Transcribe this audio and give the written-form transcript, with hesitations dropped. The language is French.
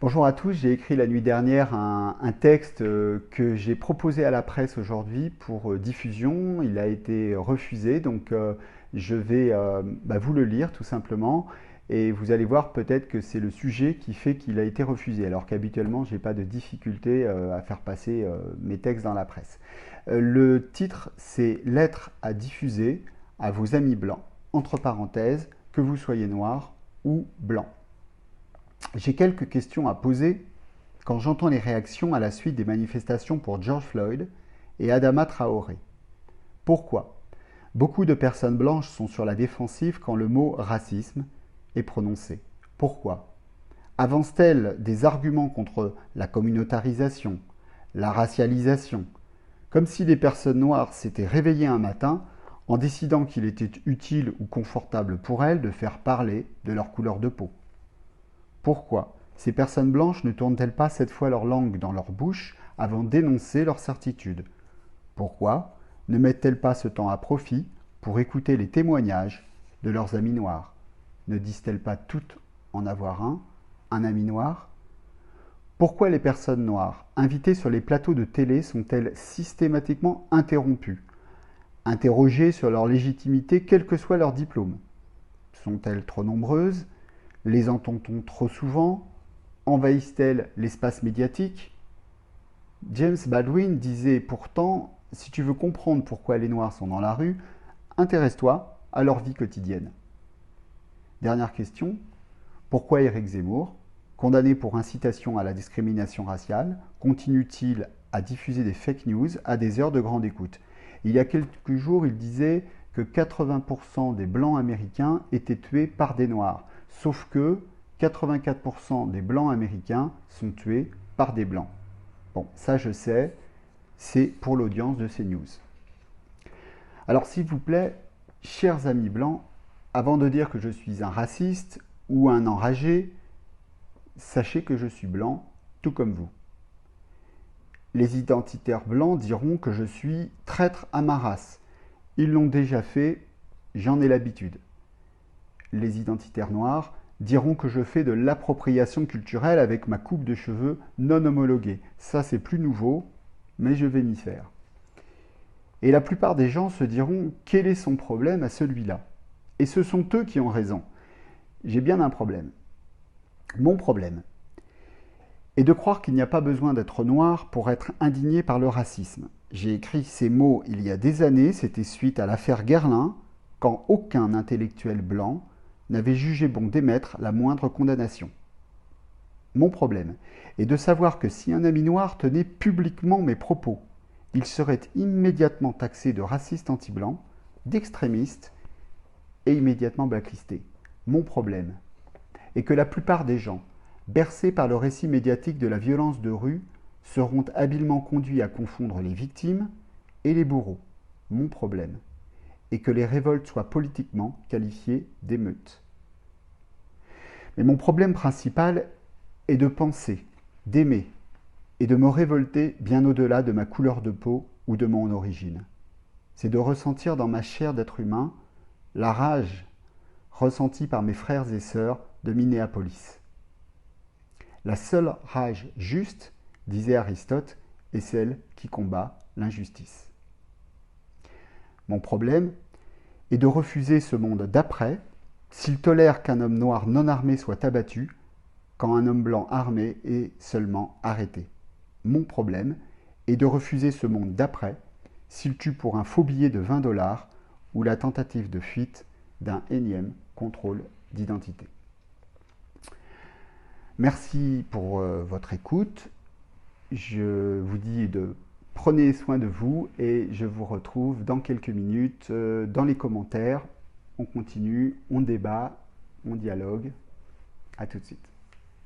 Bonjour à tous, j'ai écrit la nuit dernière un texte que j'ai proposé à la presse aujourd'hui pour diffusion. Il a été refusé, donc je vais vous le lire tout simplement. Et vous allez voir peut-être que c'est le sujet qui fait qu'il a été refusé, alors qu'habituellement je n'ai pas de difficulté à faire passer mes textes dans la presse. Le titre c'est Lettre à diffuser à vos amis blancs, entre parenthèses, que vous soyez noir ou blanc. J'ai quelques questions à poser quand j'entends les réactions à la suite des manifestations pour George Floyd et Adama Traoré. Pourquoi? Beaucoup de personnes blanches sont sur la défensive quand le mot racisme est prononcé. Pourquoi? Avancent-elles des arguments contre la communautarisation, la racialisation, comme si les personnes noires s'étaient réveillées un matin en décidant qu'il était utile ou confortable pour elles de faire parler de leur couleur de peau? Pourquoi ces personnes blanches ne tournent-elles pas cette fois leur langue dans leur bouche avant d'énoncer leur certitude? Pourquoi ne mettent-elles pas ce temps à profit pour écouter les témoignages de leurs amis noirs? Ne disent-elles pas toutes en avoir un ami noir? Pourquoi les personnes noires invitées sur les plateaux de télé sont-elles systématiquement interrompues, interrogées sur leur légitimité quel que soit leur diplôme? Sont-elles trop nombreuses? Les entend-on trop souvent? Envahissent-elles l'espace médiatique? James Baldwin disait pourtant, si tu veux comprendre pourquoi les Noirs sont dans la rue, intéresse-toi à leur vie quotidienne. Dernière question, pourquoi Éric Zemmour, condamné pour incitation à la discrimination raciale, continue-t-il à diffuser des fake news à des heures de grande écoute? Il y a quelques jours, il disait que 80% des Blancs américains étaient tués par des Noirs, sauf que 84% des Blancs américains sont tués par des Blancs. Bon, ça je sais, c'est pour l'audience de CNews. Alors s'il vous plaît, chers amis blancs, avant de dire que je suis un raciste ou un enragé, sachez que je suis blanc, tout comme vous. Les identitaires blancs diront que je suis traître à ma race. Ils l'ont déjà fait, j'en ai l'habitude. Les identitaires noirs diront que je fais de l'appropriation culturelle avec ma coupe de cheveux non homologuée. Ça, c'est plus nouveau, mais je vais m'y faire. Et la plupart des gens se diront quel est son problème à celui-là. Et ce sont eux qui ont raison. J'ai bien un problème. Mon problème est de croire qu'il n'y a pas besoin d'être noir pour être indigné par le racisme. J'ai écrit ces mots il y a des années, c'était suite à l'affaire Guerlain, quand aucun intellectuel blanc n'avait jugé bon d'émettre la moindre condamnation. Mon problème est de savoir que si un ami noir tenait publiquement mes propos, il serait immédiatement taxé de raciste anti-blanc, d'extrémiste et immédiatement blacklisté. Mon problème est que la plupart des gens, bercés par le récit médiatique de la violence de rue, seront habilement conduits à confondre les victimes et les bourreaux. Mon problème et que les révoltes soient politiquement qualifiées d'émeutes. Mais mon problème principal est de penser, d'aimer et de me révolter bien au-delà de ma couleur de peau ou de mon origine. C'est de ressentir dans ma chair d'être humain la rage ressentie par mes frères et sœurs de Minneapolis. La seule rage juste, disait Aristote, est celle qui combat l'injustice. Mon problème est de refuser ce monde d'après s'il tolère qu'un homme noir non armé soit abattu quand un homme blanc armé est seulement arrêté. Mon problème est de refuser ce monde d'après s'il tue pour un faux billet de 20 $ ou la tentative de fuite d'un énième contrôle d'identité. Merci pour votre écoute. Je vous dis de prenez soin de vous et je vous retrouve dans quelques minutes dans les commentaires. On continue, on débat, on dialogue. À tout de suite.